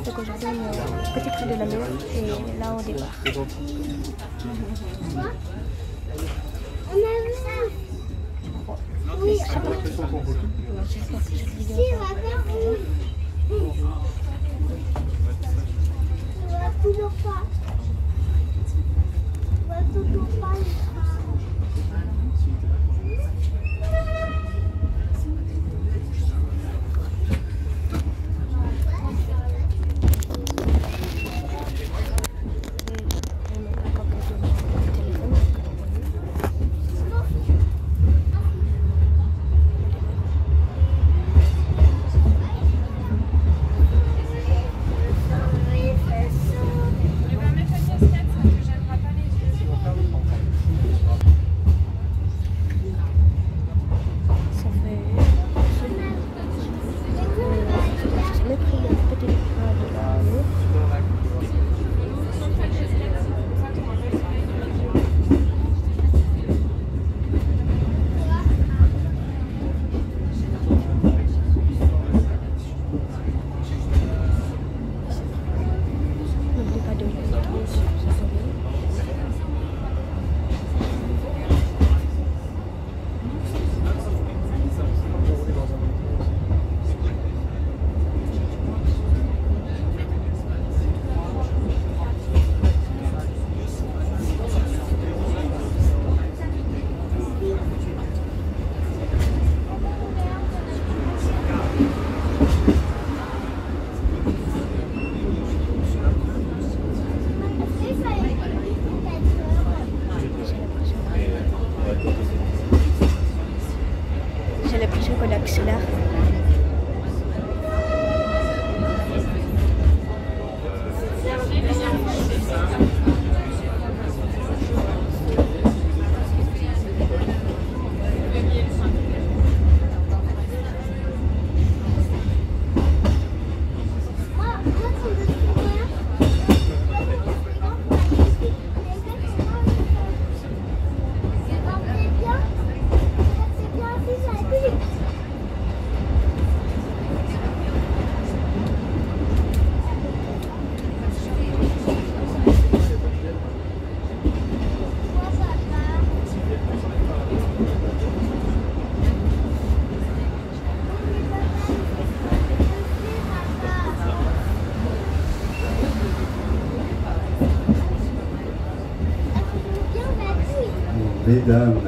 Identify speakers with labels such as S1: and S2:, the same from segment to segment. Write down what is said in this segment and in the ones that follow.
S1: Donc aujourd'hui on est au petit prix de la mer et là on débarque. Oui, ça va. Toujours pas. Toujours pas. J'ai l'impression qu'on accélère.
S2: Mesdames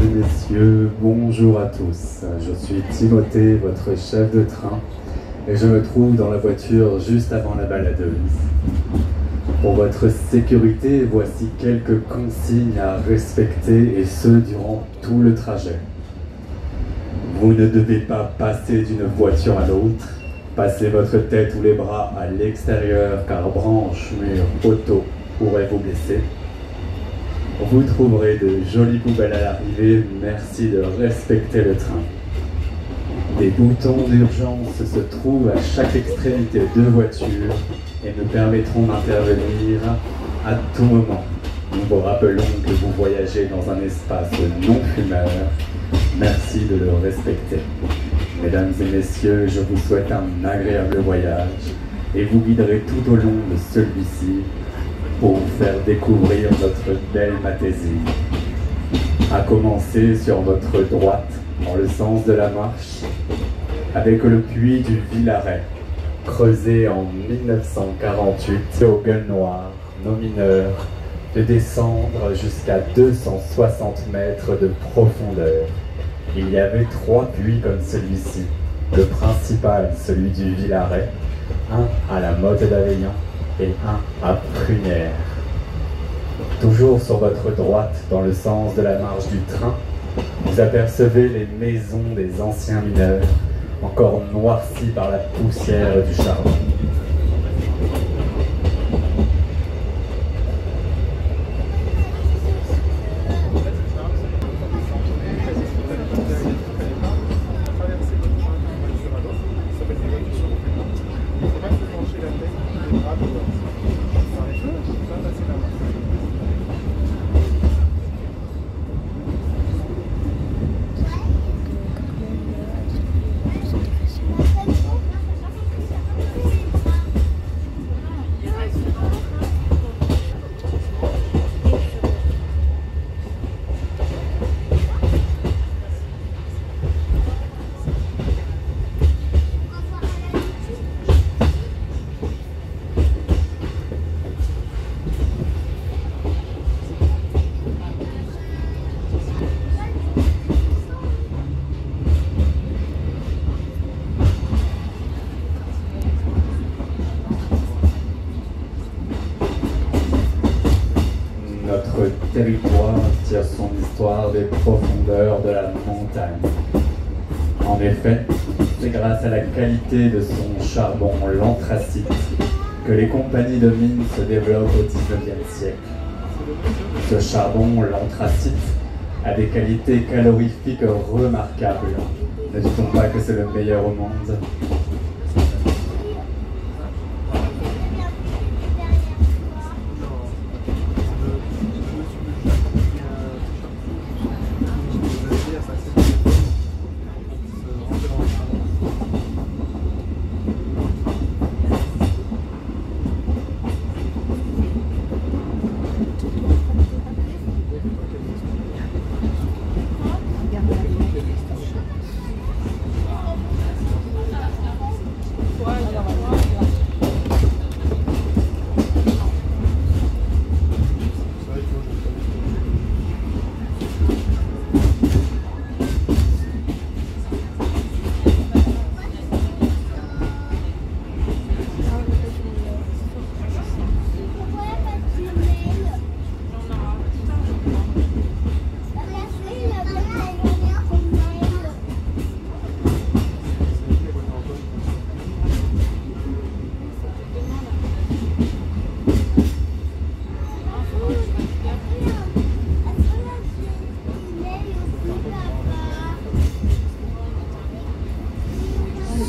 S2: et messieurs, bonjour à tous. Je suis Timothée, votre chef de train, et je me trouve dans la voiture juste avant la baladeuse. Pour votre sécurité, voici quelques consignes à respecter, et ce durant tout le trajet. Vous ne devez pas passer d'une voiture à l'autre. Passez votre tête ou les bras à l'extérieur, car branches, murs, poteaux pourraient vous blesser. Vous trouverez de jolies poubelles à l'arrivée, merci de respecter le train. Des boutons d'urgence se trouvent à chaque extrémité de voiture et nous permettront d'intervenir à tout moment. Nous vous rappelons que vous voyagez dans un espace non fumeur, merci de le respecter. Mesdames et messieurs, je vous souhaite un agréable voyage et vous guiderez tout au long de celui-ci pour vous faire découvrir notre belle Mathésie. À commencer sur votre droite, dans le sens de la marche, avec le puits du Villaret, creusé en 1948 au gueule noir, nos mineurs, de descendre jusqu'à 260 mètres de profondeur. Il y avait 3 puits comme celui-ci, le principal, celui du Villaret, un à la Motte d'Aveillans, et un à Prunières. Toujours sur votre droite, dans le sens de la marche du train, vous apercevez les maisons des anciens mineurs, encore noircies par la poussière du charbon. tire son histoire des profondeurs de la montagne. En effet, c'est grâce à la qualité de son charbon, l'anthracite, que les compagnies de mines se développent au XIXe siècle. Ce charbon, l'anthracite, a des qualités calorifiques remarquables. Ne dit-on pas que c'est le meilleur au monde ?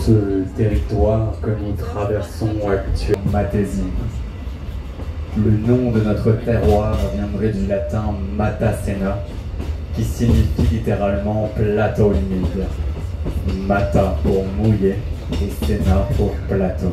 S2: Ce territoire que nous traversons actuellement, Matésine. Le nom de notre terroir viendrait du latin Matacena, qui signifie littéralement plateau humide. Mata pour mouiller et Sena pour plateau.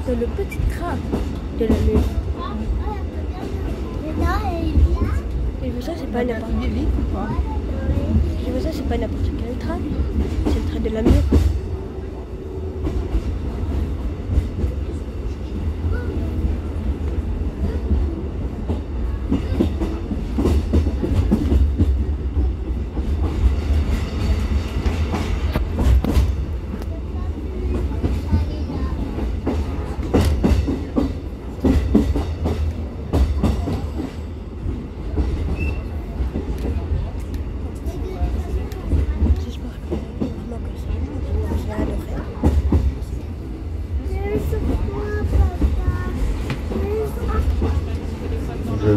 S1: Le petit train de la mur. Et ça, c'est pas n'importe quel. Ça, c'est pas n'importe quel train. C'est le train de la mur. J'espère que vraiment que ça.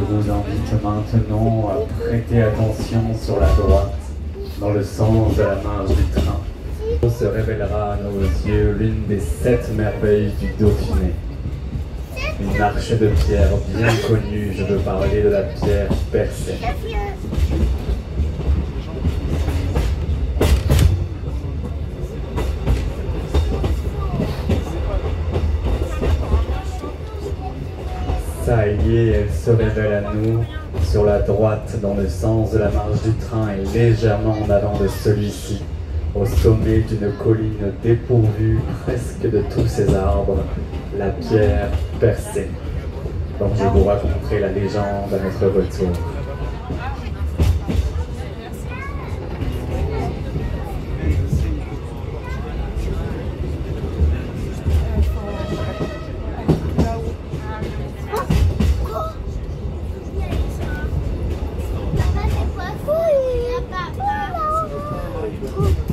S2: vous invite maintenant à prêter attention sur la droite, dans le sens de la marche du train. Se révélera à nos yeux l'une des 7 merveilles du Dauphiné. Une arche de pierre bien connue, je veux parler de la pierre percée. Ça y est, elle se révèle à nous sur la droite dans le sens de la marche du train et légèrement en avant de celui-ci, au sommet d'une colline dépourvue presque de tous ses arbres, la pierre percée. Donc je vous raconterai la légende à notre retour.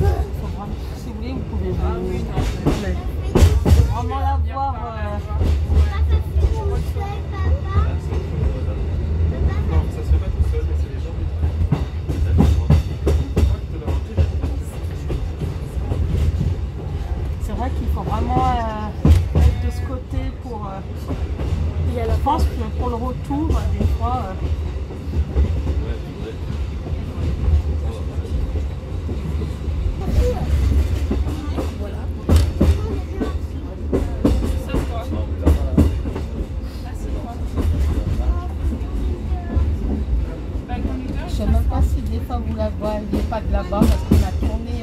S3: Si vous voulez, vous pouvez vraiment la voir.
S4: Ça se fait pas tout seul, mais c'est les gens
S3: C'est vrai qu'il faut vraiment être de ce côté pour. Je pense que pour le retour, des fois. Je ne sais même pas si des fois vous la voyez pas de là-bas parce qu'on a tourné.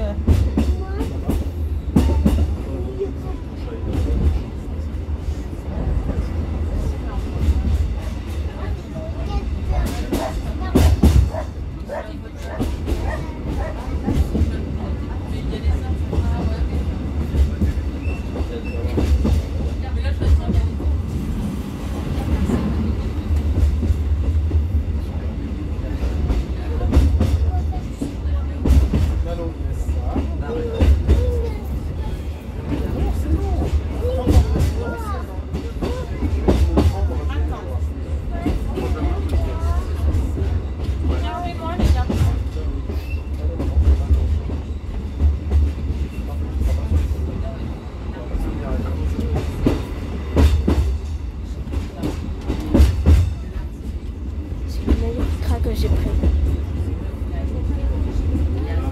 S1: Que j'ai pris.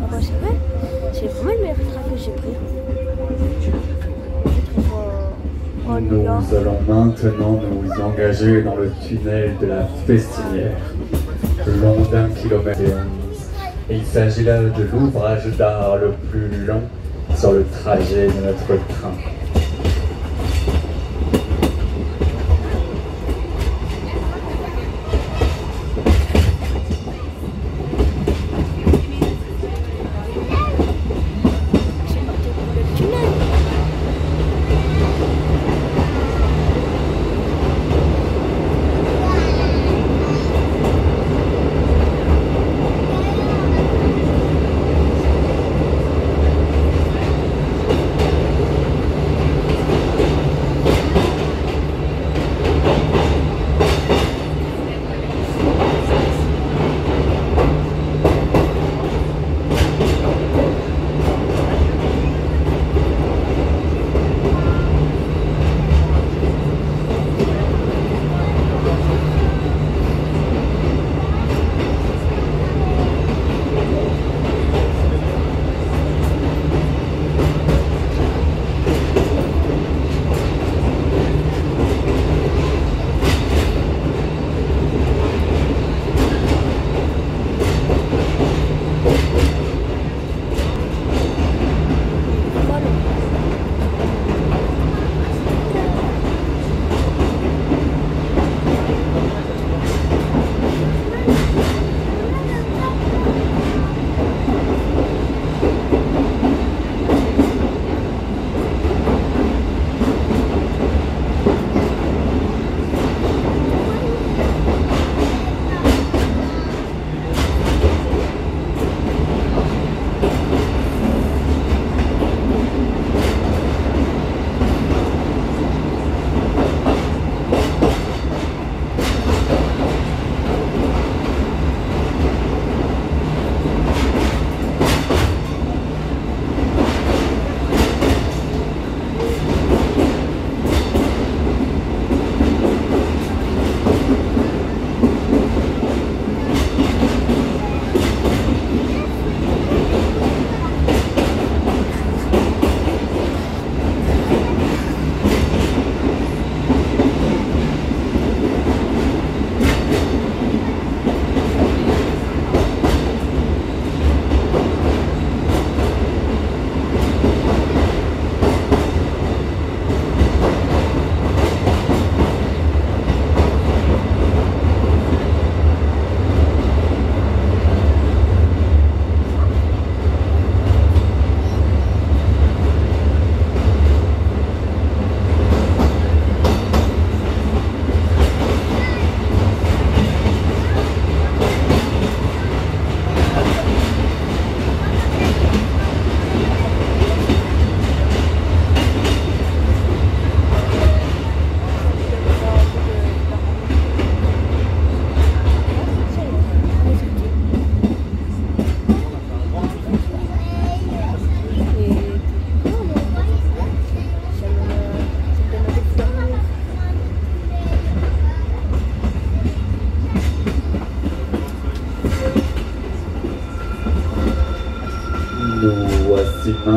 S1: Moi c'est vrai, c'est vraiment le meilleur train que j'ai pris.
S2: Nous allons maintenant nous engager dans le tunnel de la Festinière, long d'1 kilomètre et 11. Et il s'agit là de l'ouvrage d'art le plus long sur le trajet de notre train.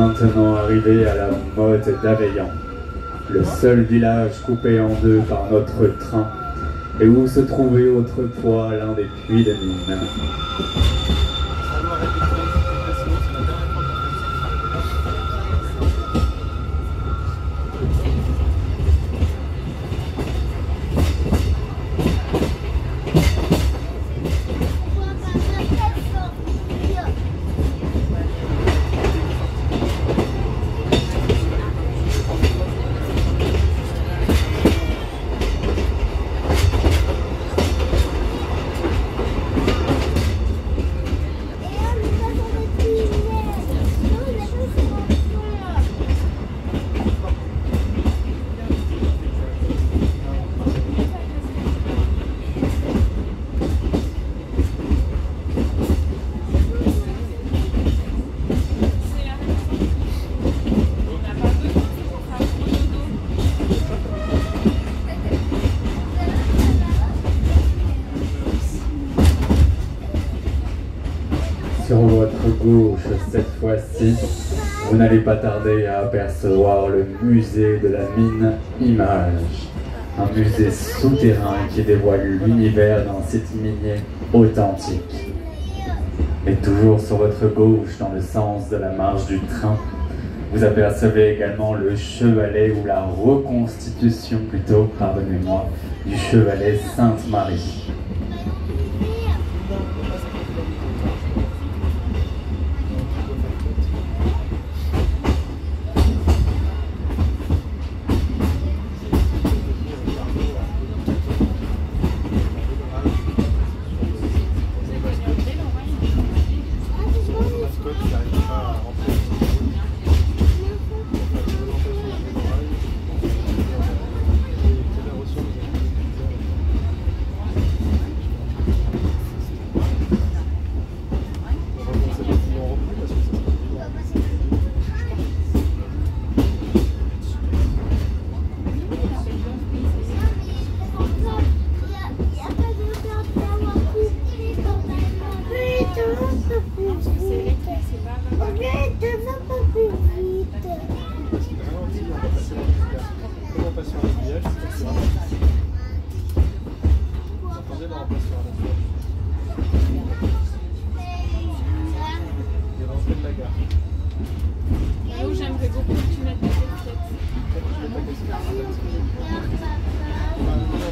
S2: maintenant arrivés à la motte d'Aveillan, le seul village coupé en deux par notre train et où se trouvait autrefois l'un des puits de mine. Sur votre gauche, cette fois-ci, vous n'allez pas tarder à apercevoir le musée de la mine Image, un musée souterrain qui dévoile l'univers d'un site minier authentique. Et toujours sur votre gauche, dans le sens de la marche du train, vous apercevez également le chevalet ou la reconstitution plutôt, pardonnez-moi, du chevalet Sainte-Marie.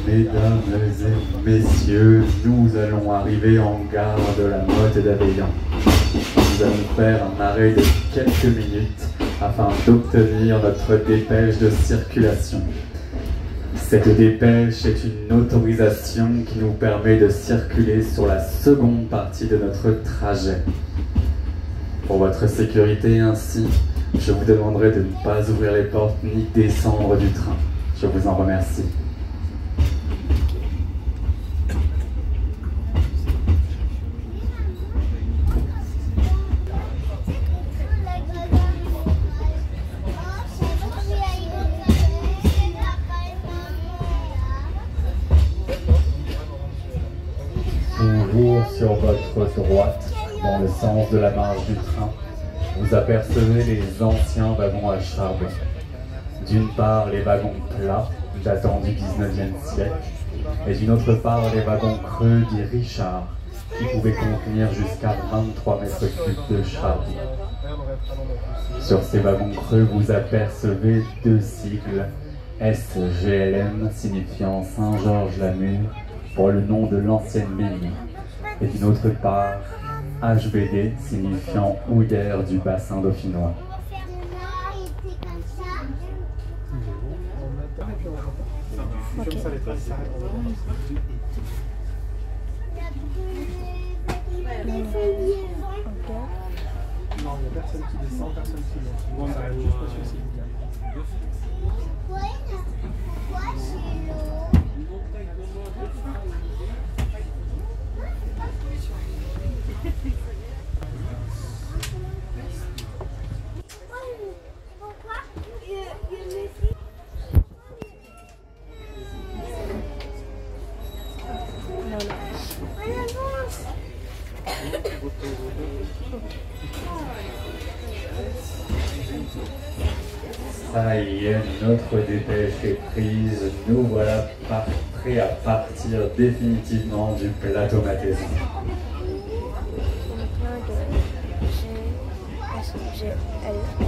S2: Mesdames et messieurs, nous allons arriver en gare de la motte d'Aveillan. Nous allons faire un arrêt de quelques minutes afin d'obtenir notre dépêche de circulation. Cette dépêche est une autorisation qui nous permet de circuler sur la seconde partie de notre trajet. Pour votre sécurité ainsi, je vous demanderai de ne pas ouvrir les portes ni descendre du train. Je vous en remercie. Toujours sur votre droite, dans le sens de la marche du train, vous apercevez les anciens wagons à charbon. D'une part, les wagons plats, datant du 19e siècle, et d'une autre part, les wagons creux dits Richard, qui pouvaient contenir jusqu'à 23 mètres cubes de charbon. Sur ces wagons creux, vous apercevez deux sigles, SGLM, signifiant Saint-Georges-la-Mure, pour le nom de l'ancienne mine, et d'une autre part, HBD, signifiant houillère du bassin dauphinois.
S3: Okay. Non, il n'y a personne qui descend, personne qui monte. Bon, on arrive juste pas sur ces lignes-là.
S2: ça y est, notre dépêche est prise. Nous voilà prêts à partir définitivement du plateau mathéson.
S1: On a plein de G, S, G, L, M.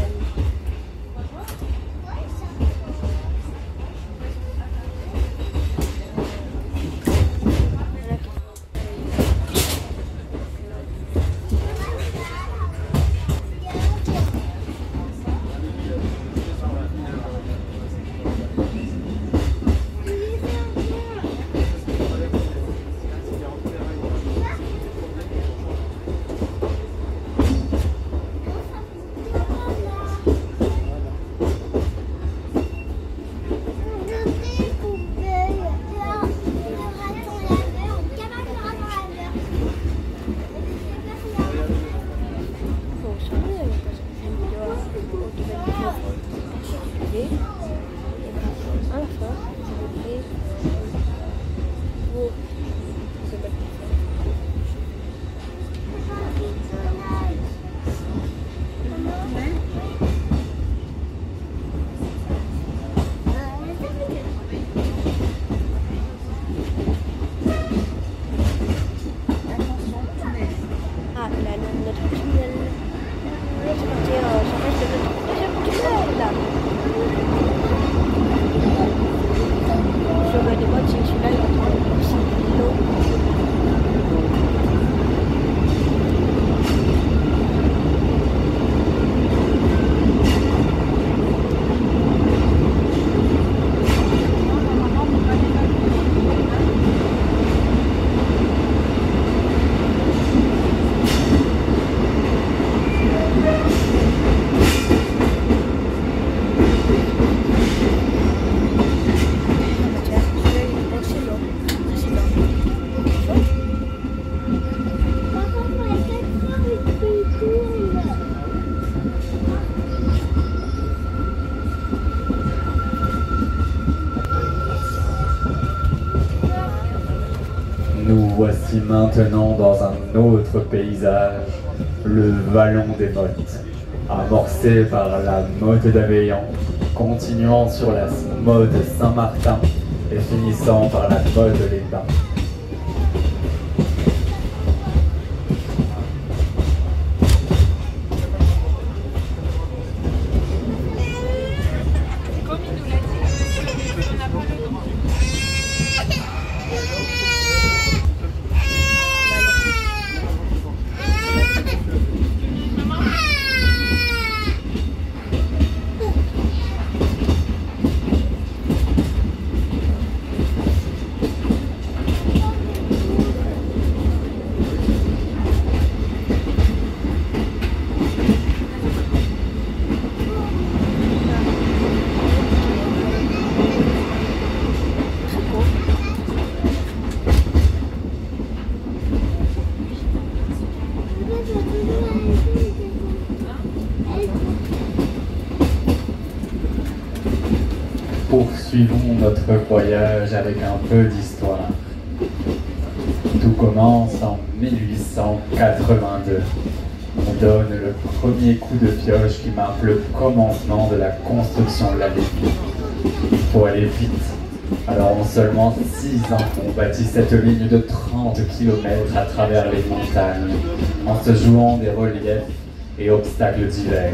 S2: Nous voici maintenant dans un autre paysage, le Vallon des Mottes, amorcé par la Motte d'Aveillan, continuant sur la Motte Saint-Martin et finissant par la Motte de l'Étain. Poursuivons notre voyage avec un peu d'histoire. Tout commence en 1882. On donne le premier coup de pioche qui marque le commencement de la construction de la ligne. Il faut aller vite. Alors en seulement 6 ans, on bâtit cette ligne de 30 km à travers les montagnes, en se jouant des reliefs et obstacles divers.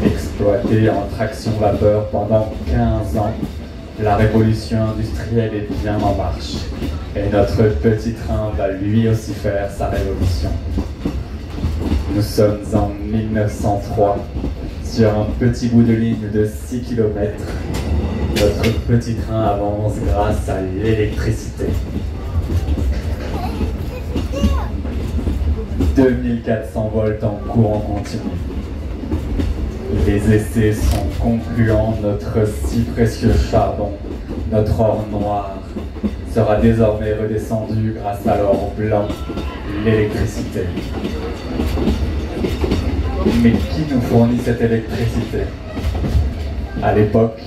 S2: Exploité en traction vapeur pendant 15 ans, la révolution industrielle est bien en marche. Et notre petit train va lui aussi faire sa révolution. Nous sommes en 1903, sur un petit bout de ligne de 6 km. Notre petit train avance grâce à l'électricité. 2400 volts en courant continu. Les essais sont concluants, notre si précieux charbon, notre or noir, sera désormais redescendu grâce à l'or blanc, l'électricité. Mais qui nous fournit cette électricité? À l'époque,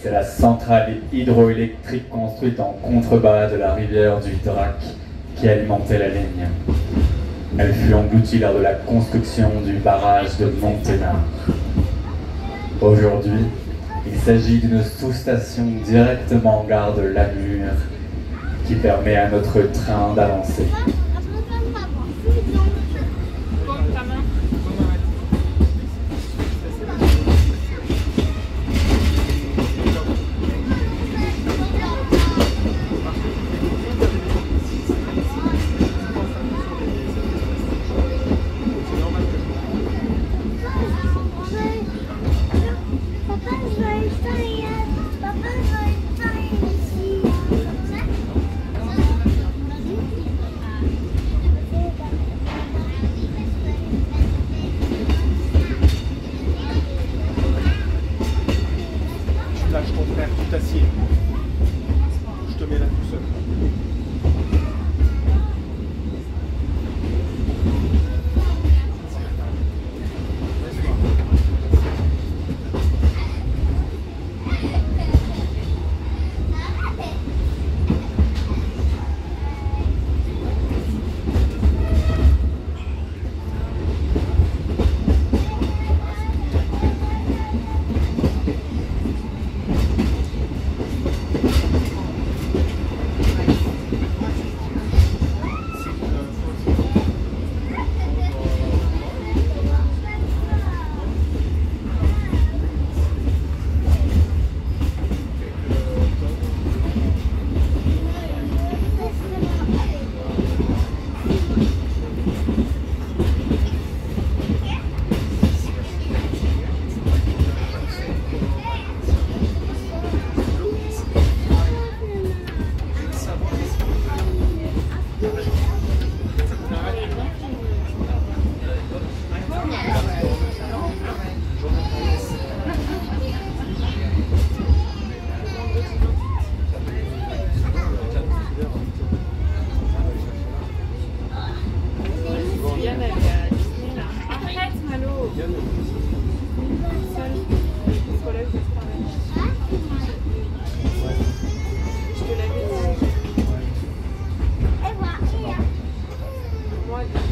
S2: c'est la centrale hydroélectrique construite en contrebas de la rivière du Drac qui alimentait la ligne. Elle fut engloutie lors de la construction du barrage de Monténard. Aujourd'hui, il s'agit d'une sous-station directement en gare de Lamure qui permet à notre train d'avancer.
S4: Lâche ton frère, tu t'assieds. Je te mets là tout seul.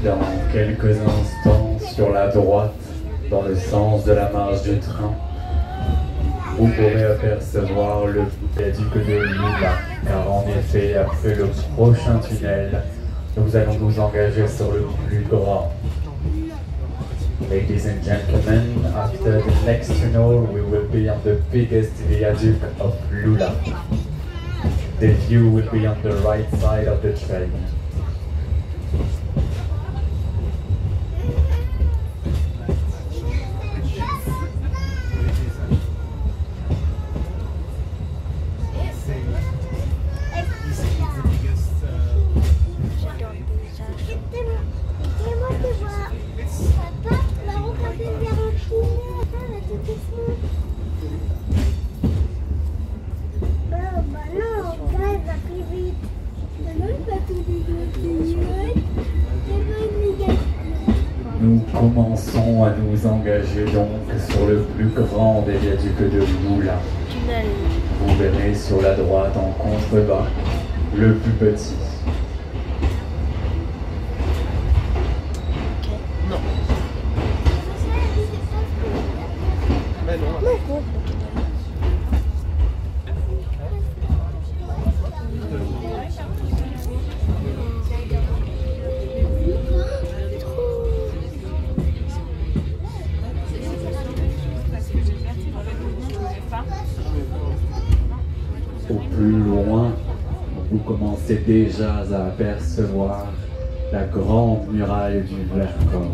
S2: Dans quelques instants, sur la droite, dans le sens de la marche du train, vous pourrez apercevoir le viaduc de Lula, car en effet, après le prochain tunnel, nous allons nous engager sur le plus grand. Ladies and gentlemen, after the next tunnel, we will be on the biggest viaduct of Lula. The view will be on the right side of the train. Nous commençons à nous engager donc sur le plus grand des viaducs de Lula. Vous verrez sur la droite en contrebas le plus petit.
S4: Non. Mais non.
S2: Au plus loin, vous commencez déjà à apercevoir la grande muraille du Vercors.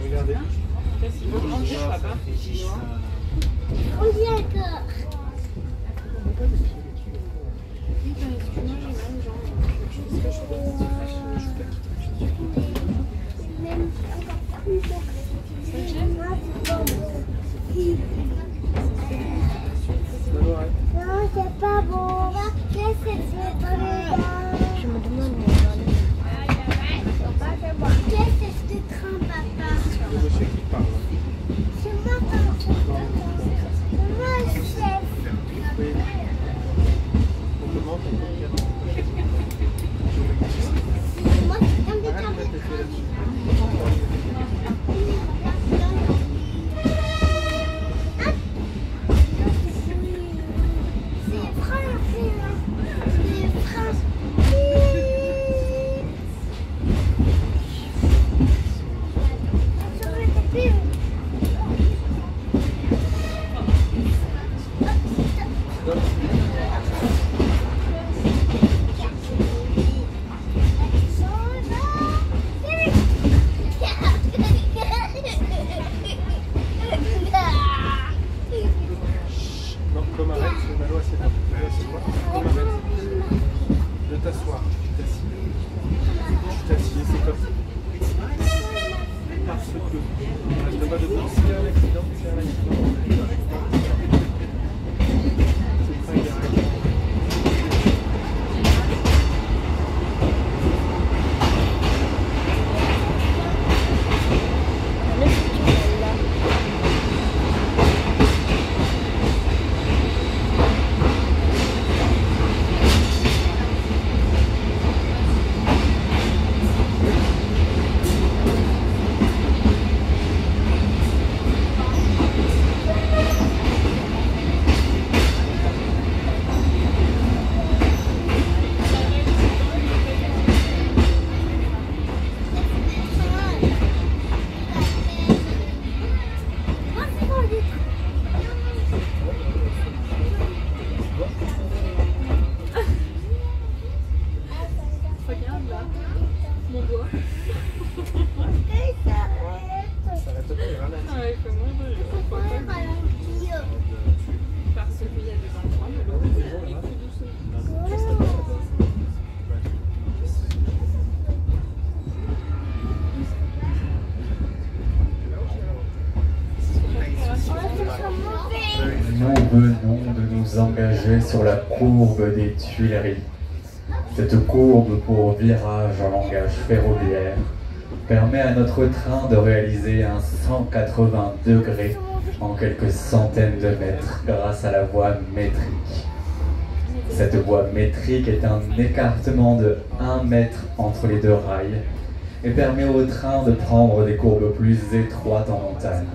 S4: Regardez.
S1: On y est encore. Même encore plus. Je me demande
S5: Qu'est-ce que ce train, papa?
S4: Le monsieur qui parle.
S5: C'est moi, papa. C'est moi, le chef.
S4: Oui. On demande.
S5: C'est moi qui t'invite à
S4: Arrête de
S5: mettre
S4: mettre tes pieds là-dessus.
S5: C'est France, c'est France. Sur le tapis.
S4: Non, comme arrête, c'est Malo, c'est toi. Malo, c'est toi. Comme arrête. De t'asseoir. Tu t'assieds. Tu t'assieds, c'est comme ça. Parce que. Reste pas debout. S'il y a un accident, s'il y a un accident. C'est pas grave.
S3: Regarde là, mon doigt.
S4: Ça arrête pas, il ralenti.
S3: Ouais, comment parce qu'il y a des endroits, mais l'autre, il est plus doucement.
S2: Nous venons de nous engager sur la courbe des Tuileries. Cette courbe pour virage en langage ferroviaire permet à notre train de réaliser un 180 degrés en quelques centaines de mètres grâce à la voie métrique. Cette voie métrique est un écartement de 1 mètre entre les deux rails et permet au train de prendre des courbes plus étroites en montagne.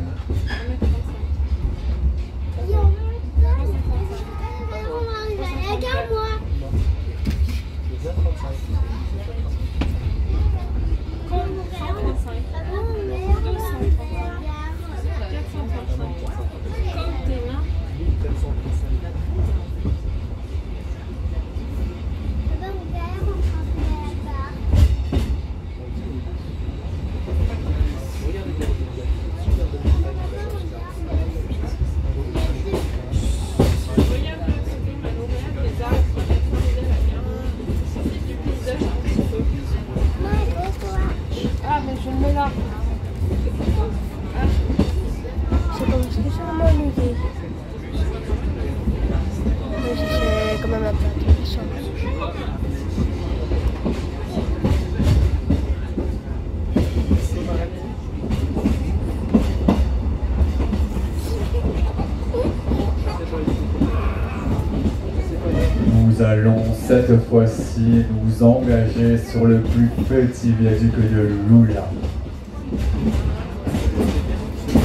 S5: Regarde-moi.
S4: C'est bien 35.
S3: Comme tes mains.
S4: 1435.
S3: Regarde le petit Malo, regarde les arbres, regarde comme il est là, regarde. C'est du paysage un petit peu. Ah, mais je le mets là.
S1: C'est comme ce que ça m'a ennuyé. Mais c'est quand même un peu intéressant.
S2: Nous allons cette fois-ci nous engager sur le plus petit viaduc de Lula.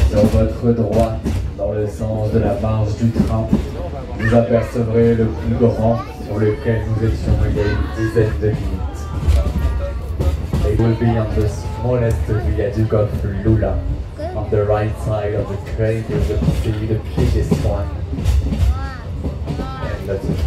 S2: Sur votre droite, dans le sens de la marche du train, vous apercevrez le plus grand sur lequel nous étions il y a une dizaine de minutes. It will be on the smallest viaduct of Lula. On the right side of the train you will see the biggest one. And that's it.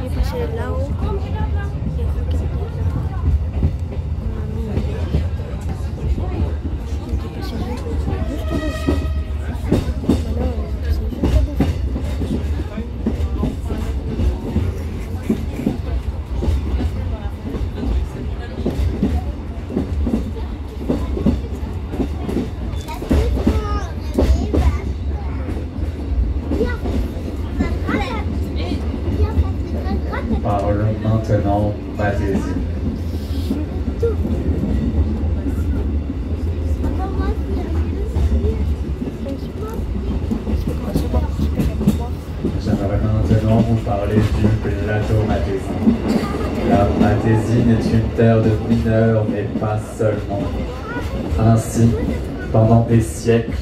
S1: J'ai passé là-haut et regardez là.
S2: parler du plateau mathésin. La Matésine est une terre de mineurs, mais pas seulement. Ainsi, pendant des siècles,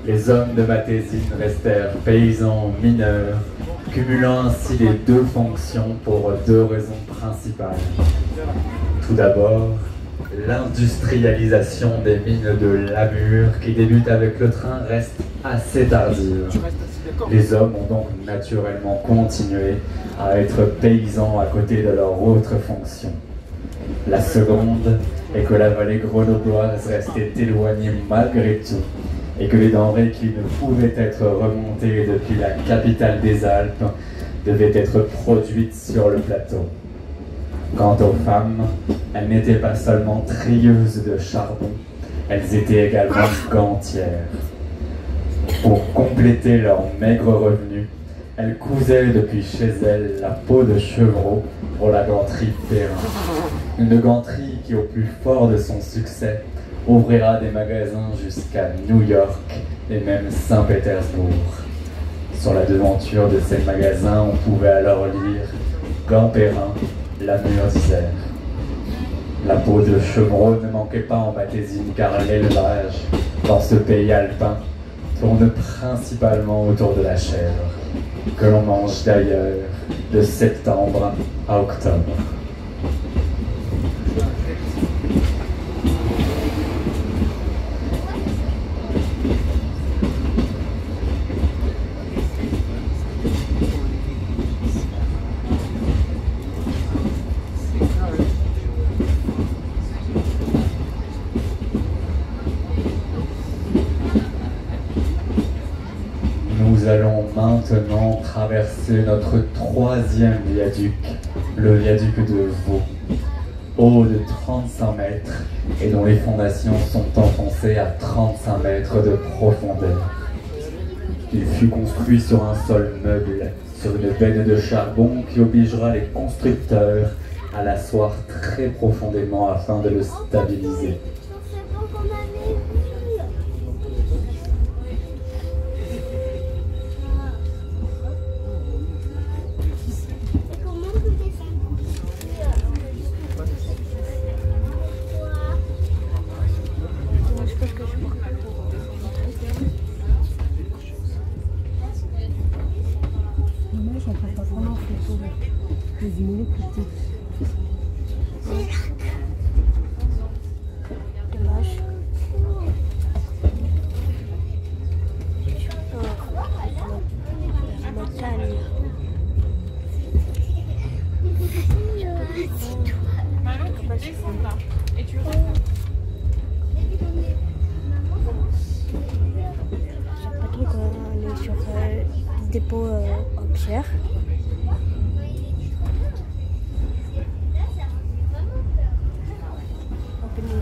S2: les hommes de Matésine restèrent paysans mineurs, cumulant ainsi les deux fonctions pour deux raisons principales. Tout d'abord, l'industrialisation des mines de Lamure, qui débute avec le train, reste assez tardive. Les hommes ont donc naturellement continué à être paysans à côté de leur autre fonction. La seconde est que la vallée grenobloise restait éloignée malgré tout, et que les denrées qui ne pouvaient être remontées depuis la capitale des Alpes devaient être produites sur le plateau. Quant aux femmes, elles n'étaient pas seulement trieuses de charbon, elles étaient également gantières. Pour compléter leurs maigres revenus, elles cousaient depuis chez elles la peau de chevreau pour la ganterie Perrin. Une ganterie qui, au plus fort de son succès, ouvrira des magasins jusqu'à New York et même Saint-Pétersbourg. Sur la devanture de ces magasins, on pouvait alors lire « Gant Perrin, Lamure d'Isère ». La peau de chevreau ne manquait pas en Matésine car l'élevage, dans ce pays alpin, tourne principalement autour de la chèvre, que l'on mange d'ailleurs de septembre à octobre. Nous allons maintenant traverser notre troisième viaduc, le viaduc de Vaux, haut de 35 mètres et dont les fondations sont enfoncées à 35 mètres de profondeur. Il fut construit sur un sol meuble, sur une benne de charbon qui obligera les constructeurs à l'asseoir très profondément afin de le stabiliser.
S1: Dépôt en pierre. On peut là.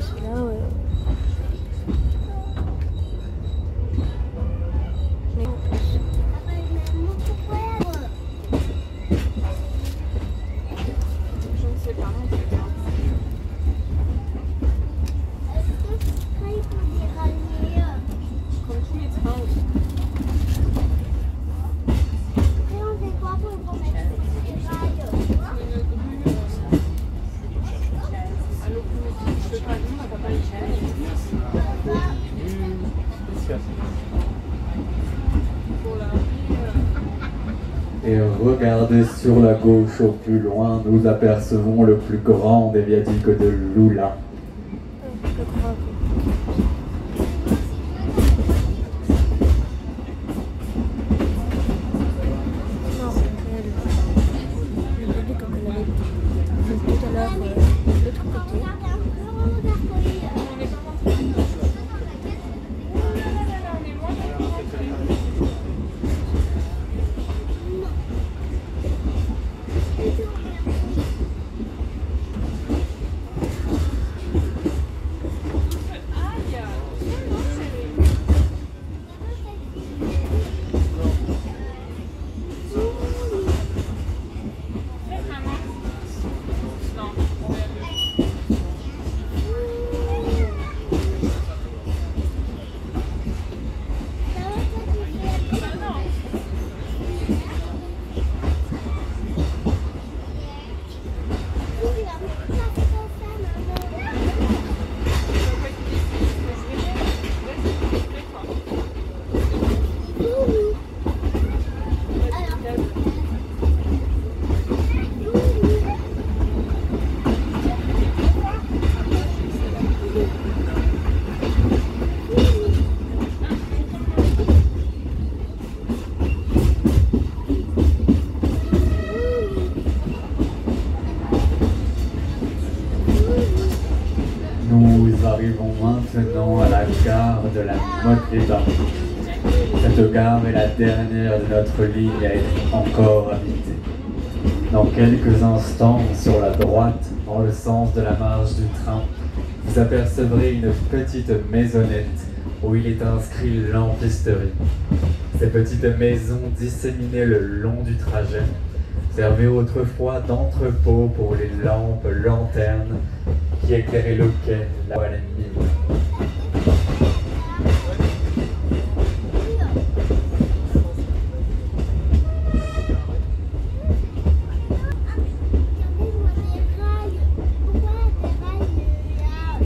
S3: Je ne sais pas. Comme tous les trains aussi.
S2: Et regardez sur la gauche au plus loin, nous apercevons le plus grand des viaducs de Loula. maintenant à la gare de la Motte-les-Bains. Cette gare est la dernière de notre ligne à être encore habitée. Dans quelques instants, sur la droite, dans le sens de la marche du train, vous apercevrez une petite maisonnette où il est inscrit lampisterie. Ces petites maisons disséminées le long du trajet servaient autrefois d'entrepôt pour les lampes lanternes qui éclairaient le quai, la voie à la mine.